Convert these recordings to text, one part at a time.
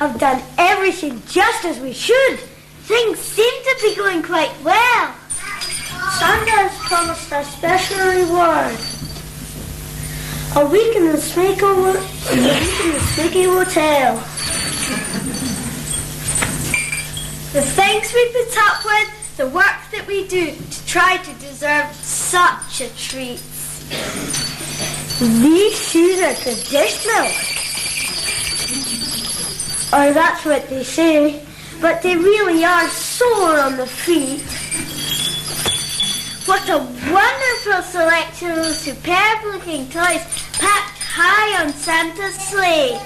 have done everything just as we should. Things seem to be going quite well. Santa has promised a special reward. A week in the Sneaky Hotel. The things we put up with, the work that we do to try to deserve such a treat. These shoes are traditional. Or that's what they say. But they really are sore on the feet. What a wonderful selection of superb-looking toys packed high on Santa's sleigh.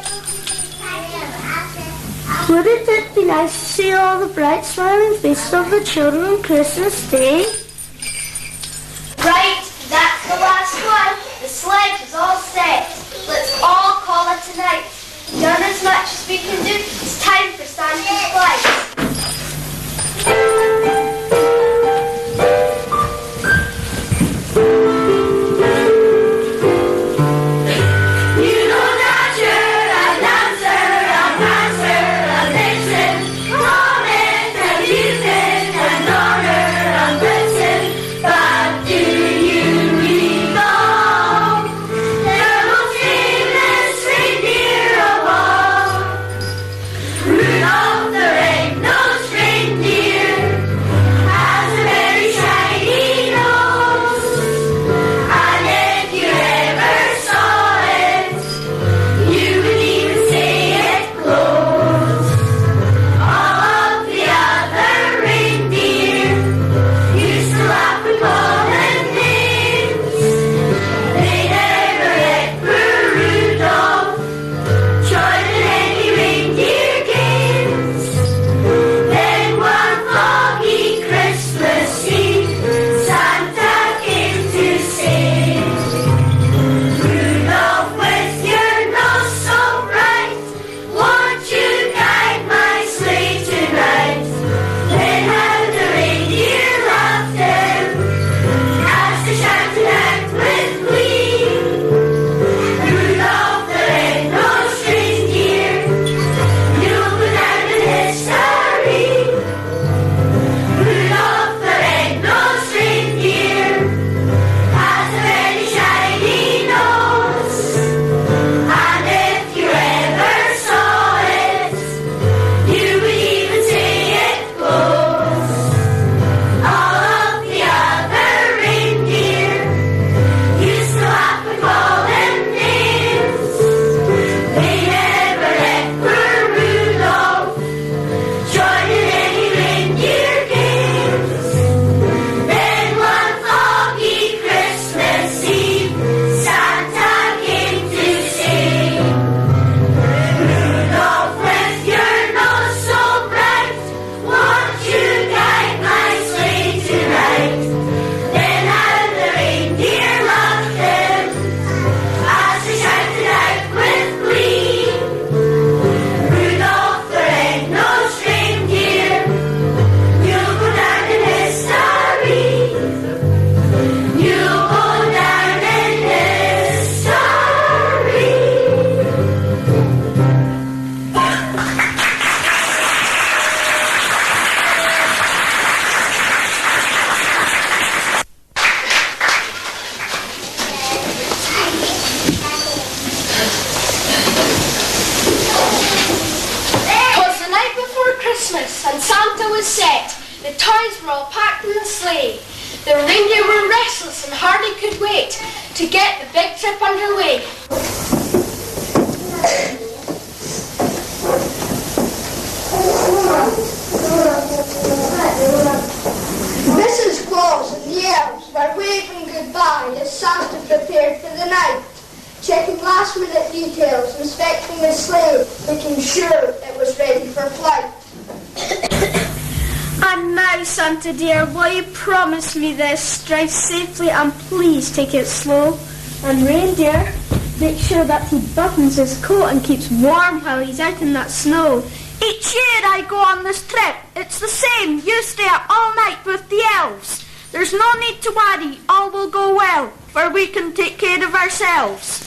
Wouldn't it be nice to see all the bright smiling faces of the children on Christmas Day? Right, that's the last one. The sledge is all set. Let's all call it tonight. Done as much as we can do. It's time for Santa's flight. Santa dear, will you promise me this? Drive safely and please take it slow. And reindeer, make sure that he buttons his coat and keeps warm while he's out in that snow. Each year I go on this trip. It's the same. You stay up all night with the elves. There's no need to worry. All will go well, for we can take care of ourselves.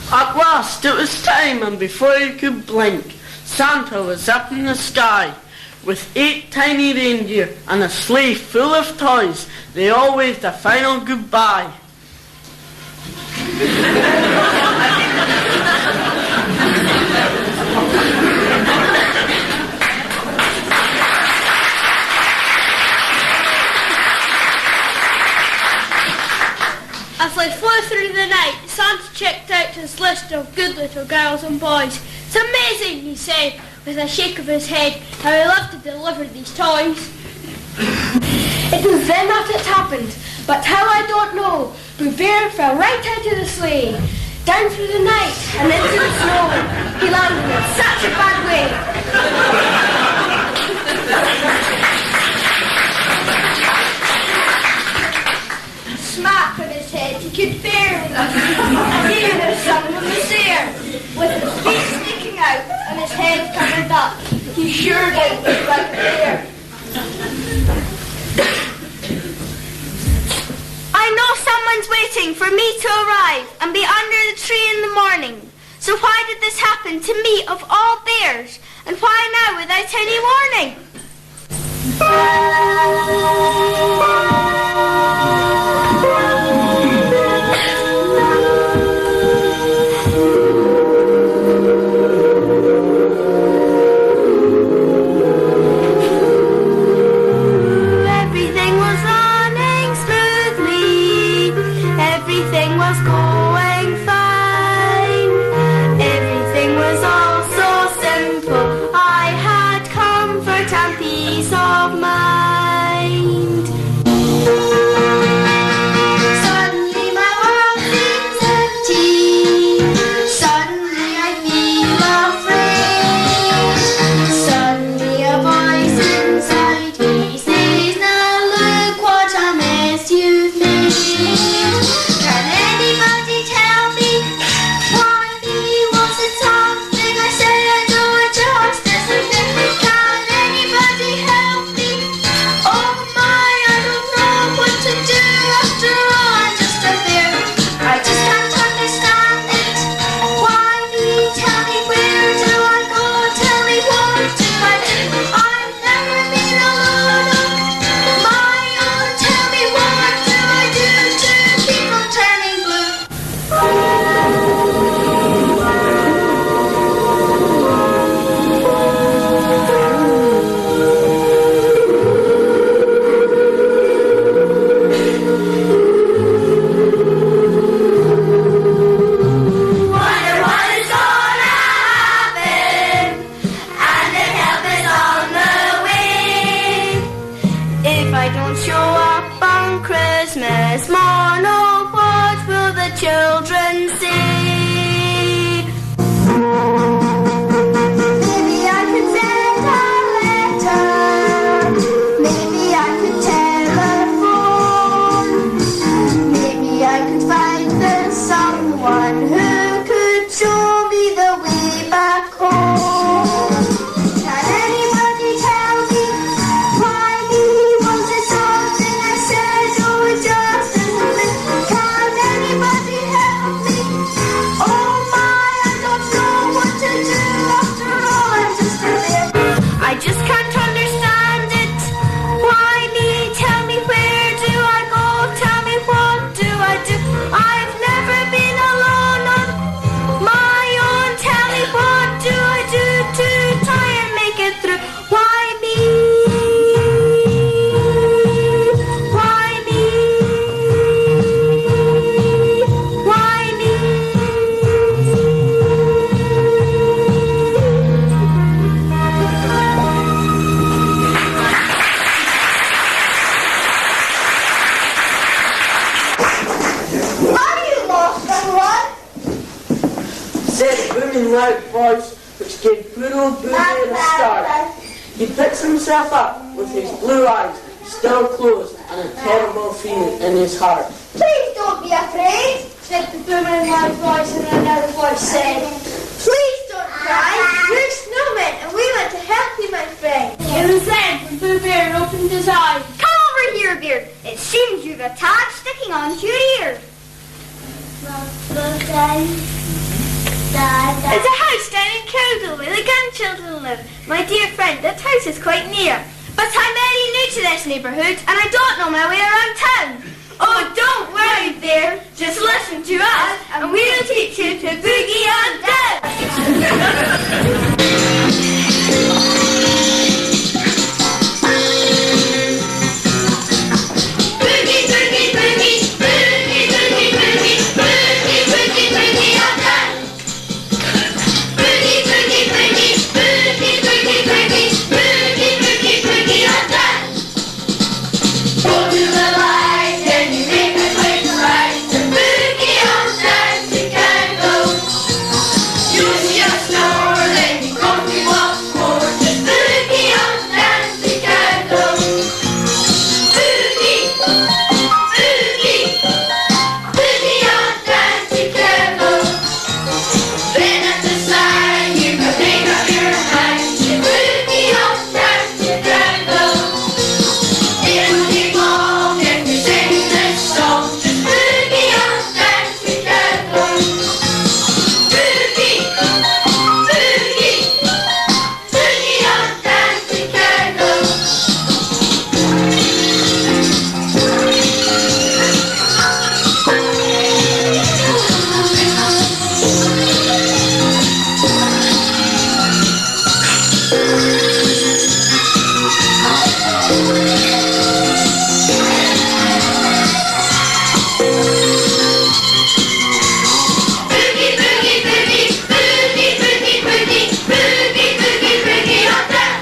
At last it was time, and before you could blink, Santa was up in the sky with 8 tiny reindeer and a sleigh full of toys. They all waved a final goodbye. As they flew through the night, Santa checked out his list of good little girls and boys. It's amazing, he said, with a shake of his head, how he loved to deliver these toys. It was then that it happened, but how I don't know. Boo Bear fell right out of the sleigh, down through the night and into the snow. He landed in such a bad way. Smack on his head, he could barely hear the someone was there. With his feet sticking out and his head covered up, he sure did look like a bear. I know someone's waiting for me to arrive and be under the tree in the morning. So why did this happen to me of all bears? And why now without any warning? Everything was going fine. Everything was all so simple. I had comfort and peace of mind. booming loud voice which gave poor old Boo Bear a start. He picks himself up with his blue eyes still closed and a terrible fear in his heart. Please don't be afraid, said the booming loud voice, and another voice said, please don't cry, we're snowmen and we want to help you, my friend. It was then when Boo Bear opened his eyes. Come over here, Beard. It seems you've a tag sticking onto your ear. It's a house down in Cowdle where the grandchildren live. My dear friend, that house is quite near. But I'm very new to this neighbourhood and I don't know my way around town. Oh, don't worry, Bear. Just listen to us and we'll teach you to boogie on down. Boogie, boogie, boogie, boogie, boogie, boogie, boogie, boogie, boogie on down. Boogie, boogie, boogie, boogie, boogie, boogie, boogie, boogie, boogie on down. Go to the light, then you make my way to right. The boogie on down to Chicago. You see a store, then you come to walk more. The boogie on down to Chicago. Boogie, boogie, boogie on down to Chicago. Then at the sign, you can make up your mind. The boogie on down to Chicago. It won't take long if you sing this song. Just boogie on down to Chicago. Boogie, boogie, boogie on down to Chicago. Boogie, boogie, boogie, boogie, boogie, boogie, boogie, boogie, boogie on down.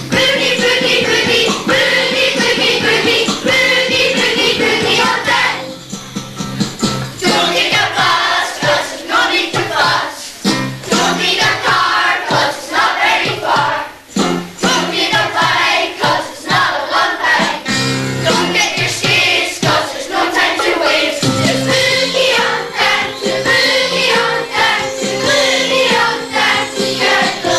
Boogie, boogie, boogie, boogie, boogie, boogie, boogie, boogie, boogie on down. Don't get a bus, 'cause there's no need to fuss. Don't need a car, 'cause it's not very far. Don't need a bike, 'cause it's not a long hike. Don't get your skis, 'cause there's no time to waste. Just boogie on down to boogie on down to boogie on down to Chicago.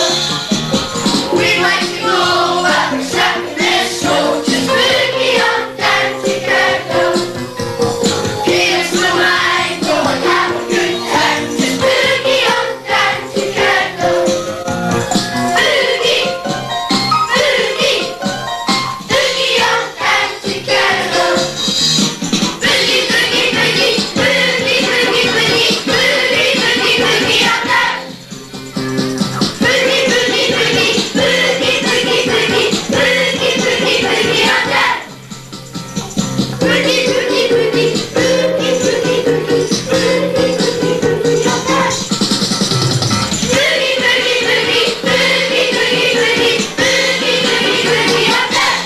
We'd like to go, but we're stuck in this snow. Just boogie on down to Chicago. Get us the mind, go and have a good time. Just boogie on down to Chicago. Boogie, boogie, boogie on down to Chicago. Boogie, boogie, boogie, boogie, boogie, boogie, boogie, boogie, boogie on down. Boogie, boogie, boogie, boogie, boogie, boogie, boogie, boogie, boogie on down. Boogie, boogie, boogie, boogie, boogie, boogie, boogie, boogie on down. Boogie, boogie, boogie, boogie, boogie, boogie, boogie, boogie, boogie on down.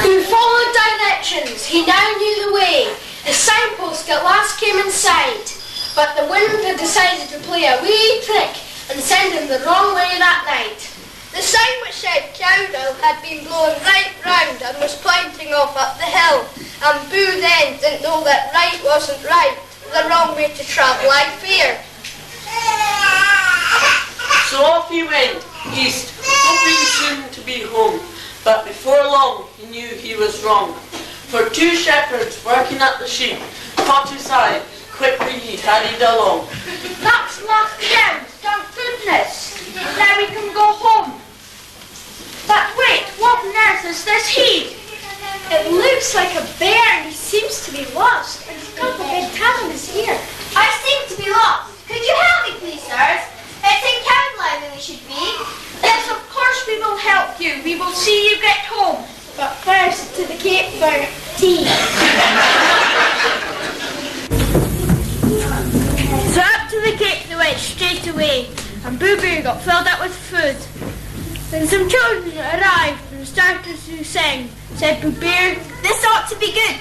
Who followed directions, he now knew the way. The signpost at last came in sight, but the wind had decided to play a wee trick and send him the wrong way that night. The sign which said Cowdle had been blown right round and was pointing off up the hill, and Boo then didn't know that right wasn't right, the wrong way to travel, I fear. So off he went east, hoping soon to be home. But before long he knew he was wrong. For two shepherds working at the sheep caught his eye. Quickly he hurried along. That's lost down, thank goodness. Now we can go home. But wait, what on earth is this heat? It looks like a bear and he seems to be lost. And he's got a big tail in his ear. I seem to be lost. Could you help me, please, sirs? It's in Cowdle I really should be. Yes, of course we will help you. We will see you get home. But first to the gate for tea. So up to the gate they went straight away, and Boo Bear got filled up with food. Then some children arrived and started to sing. Said Boo Bear, this ought to be good.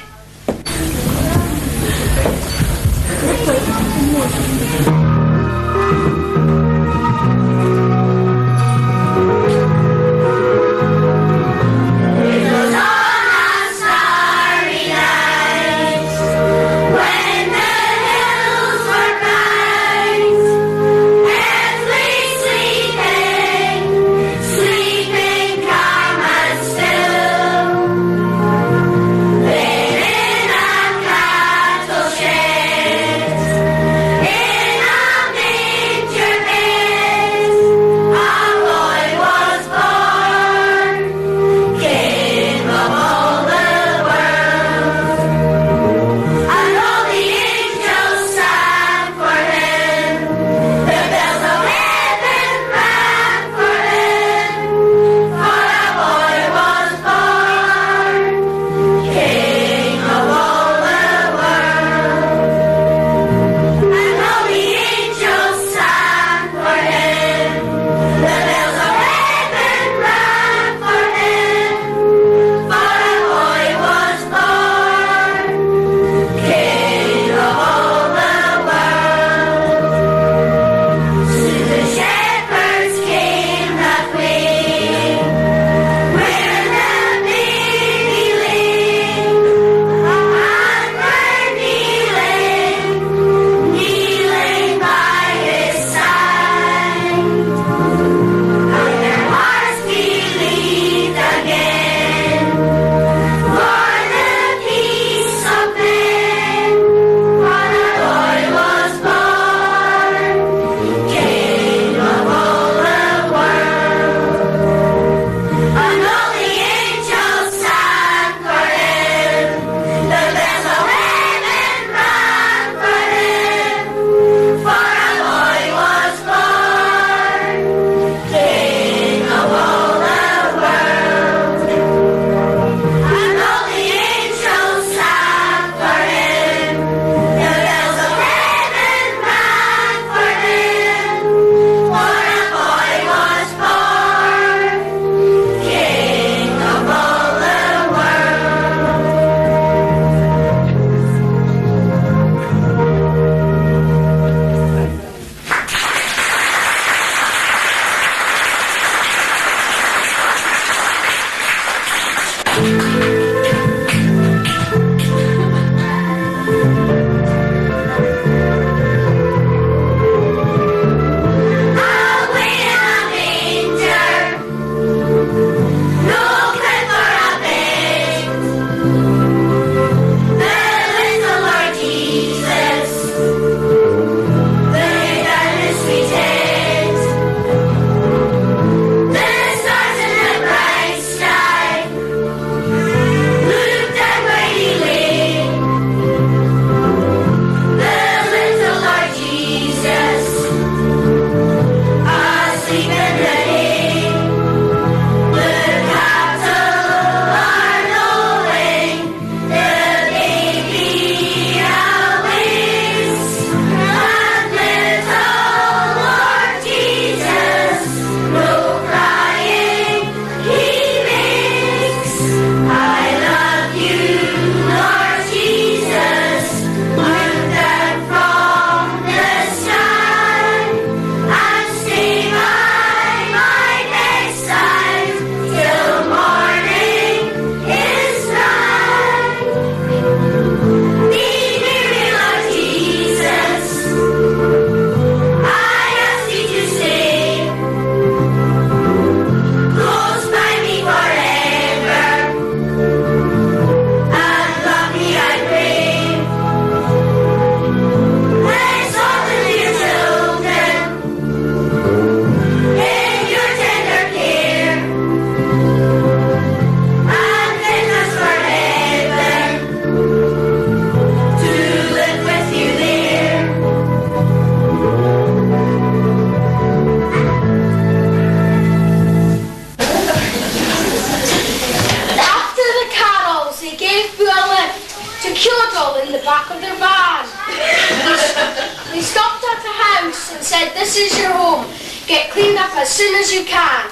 a house and said, "This is your home. Get cleaned up as soon as you can."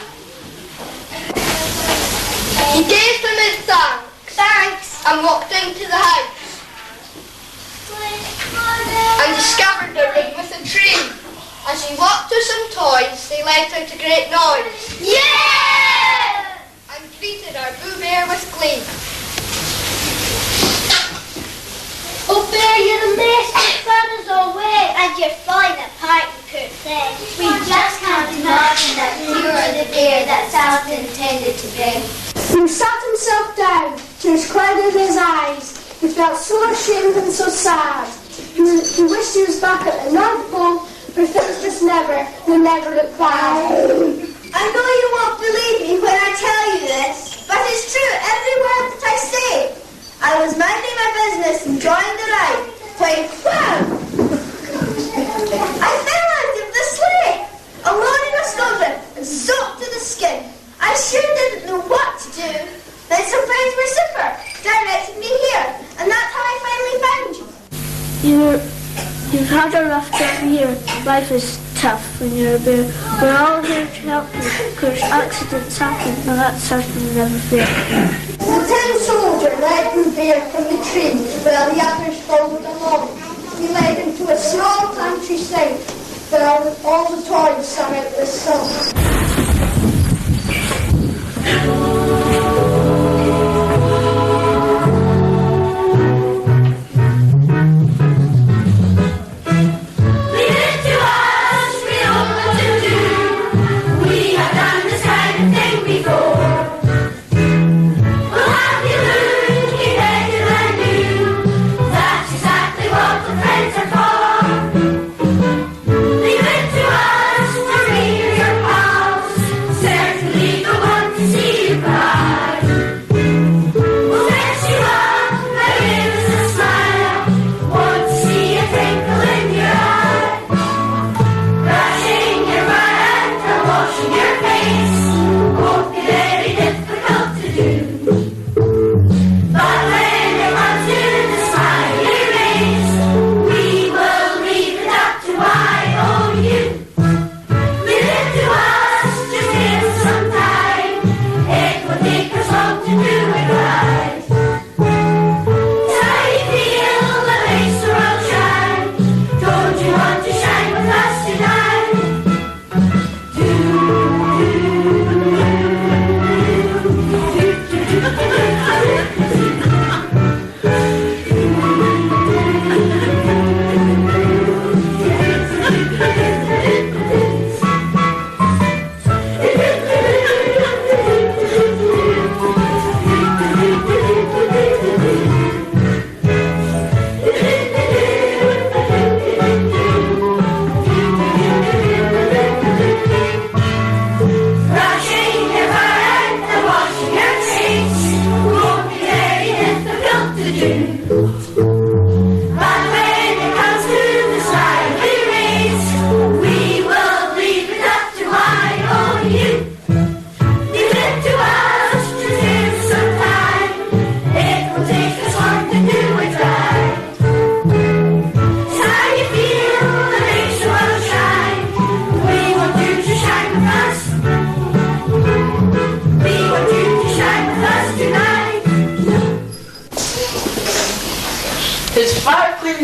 He gave them his thanks and walked into the house and discovered the room with a tree. As he walked to some toys, they let out a great noise. Yeah! And greeted our Boo Bear with glee. Oh, Bear, you're the best fun as always, and you're fine at party cook things. We just can't imagine that you are the bear that Santa intended to bring. He sat himself down, tears clouded his eyes. He felt so ashamed and so sad. He wished he was back at the North Pole, where things just never look back. I know you won't believe me when I tell you this, but it's true every word that I say. I was minding my business, enjoying the ride, when wham! I fell out of the sleigh, alone in a scuffle, and soaked to the skin. I sure didn't know what to do. Then some friends were super, directed me here, and that's how I finally found you. You've had a rough time here. Life is tough when you're a bear. We're all here to help you. Of course, accidents happen, and that's certainly never fair. The tin soldier led Boo Bear from the tree while the others followed along. He led him to a small countryside where all the toys sang out this song.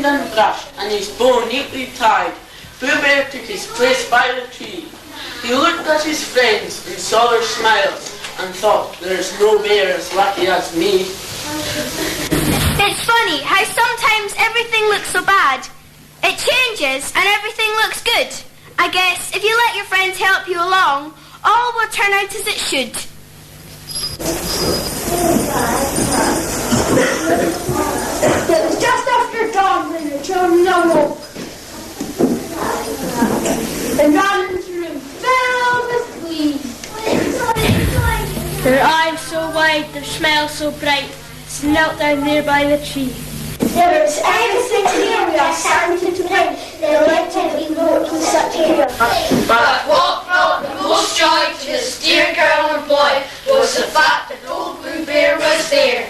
And brushed, and his bow neatly tied, Boo Bear took his place by the tree. He looked at his friends and saw their smiles, and thought, "There's no bear as lucky as me." It's funny how sometimes everything looks so bad. It changes and everything looks good. I guess if you let your friends help you along, all will turn out as it should. It was just after dawn when the children awoke and ran into the room filled with glee. Their eyes so wide, their smile so bright, knelt down there by the tree. There is everything here we are starting to bring. They let it be wrote with such care. But what brought the most joy to this dear girl and boy was the fact that old Boo Bear was there.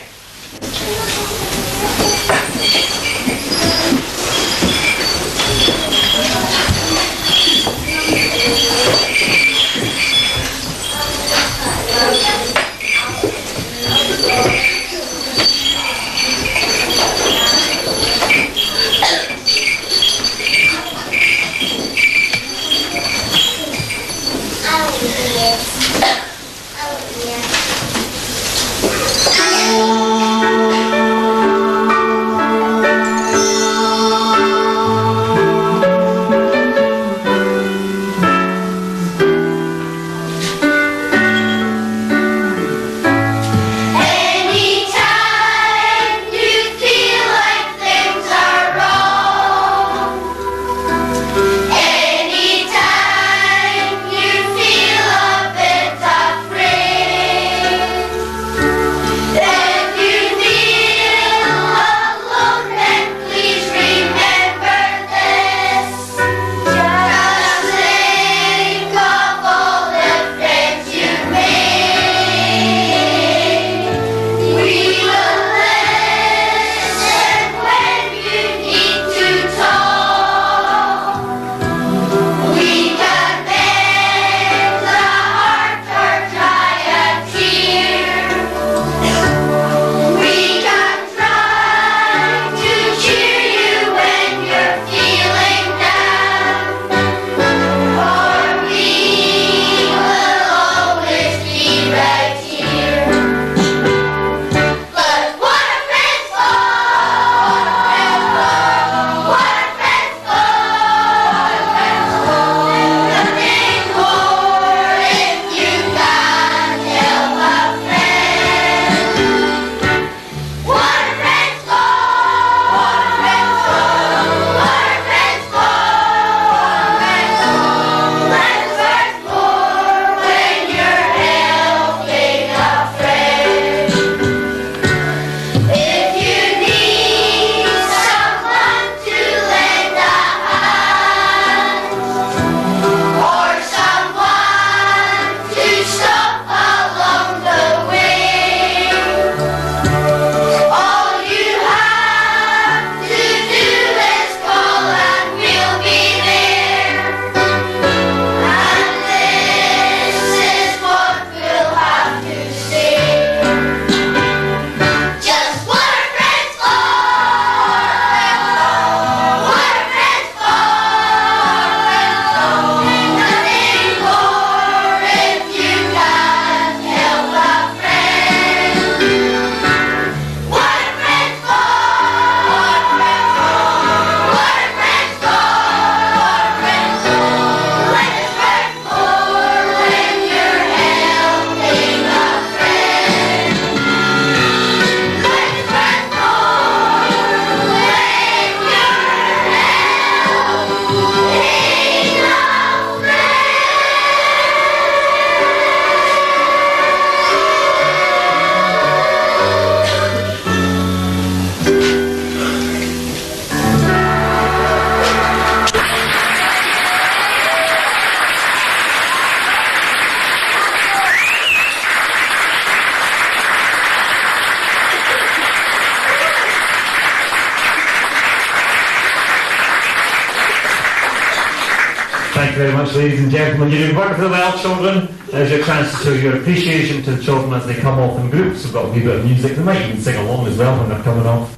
very much, ladies and gentlemen. You're doing wonderfully well, children. There's your chance to show your appreciation to the children as they come off in groups. We've got a wee bit of music. They might even sing along as well when they're coming off.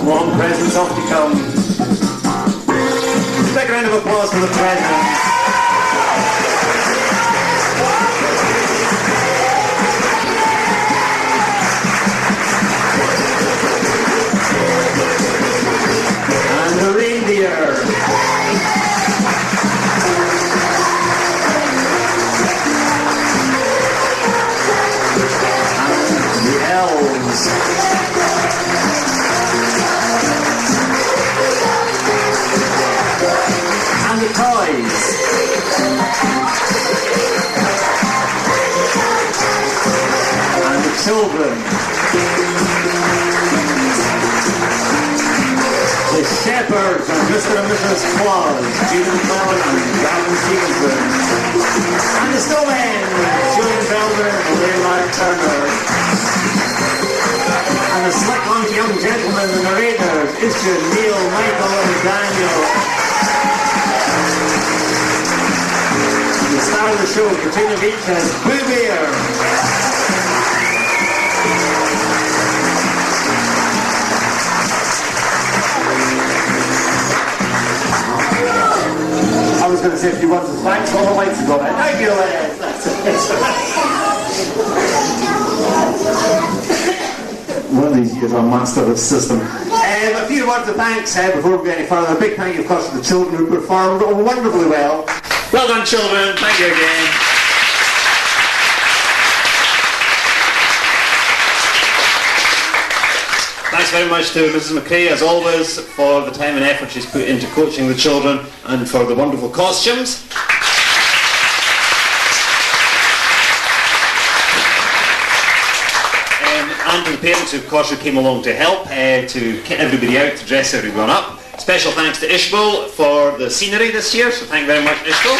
Long presents off to come. Big round of applause for the presents. And the reindeer. And the elves. And the toys. And the children. The shepherds and Mr. and Mrs. Claus, Judy McClellan and Gavin Stevensburg. And the snowmen, Julian Belder and Leonard Turner. And the slick-lunch young gentlemen, the narrators, Ishmael, Neil, Michael and Daniel. And the star of the show, Katrina Beach as Boo Bear. I was going to say if you want to thanks, all the lights have gone out. Thank you, that's it. One of these years I'm master of the system. A few words of thanks before we go any further. A big thank you, of course, to the children who performed wonderfully well. Well done, children. Thank you again. Thanks very much to Mrs. McCrae, as always, for the time and effort she's put into coaching the children and for the wonderful costumes. And to the parents, of course, who came along to help, to get everybody out, to dress everyone up. Special thanks to Ishbel for the scenery this year, so thank you very much, Ishbel.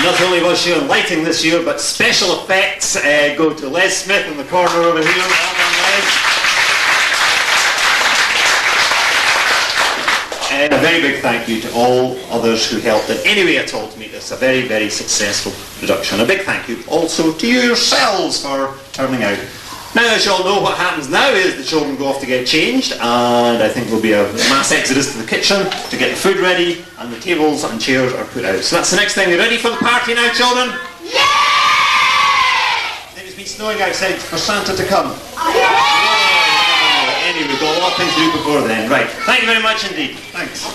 Not only was she on lighting this year, but special effects go to Les Smith in the corner over here. Well done, Les. And a very big thank you to all others who helped in any way at all to make this a very, very successful production. A big thank you also to you yourselves for turning out. Now, as you all know, what happens now is the children go off to get changed, and I think there'll be a mass exodus to the kitchen to get the food ready, and the tables and chairs are put out. So that's the next thing. Are you ready for the party now, children? Yeah! I think it's been snowing outside for Santa to come. Yeah! Anyway, we've got a lot of things to do before then. Right. Thank you very much indeed. Thanks.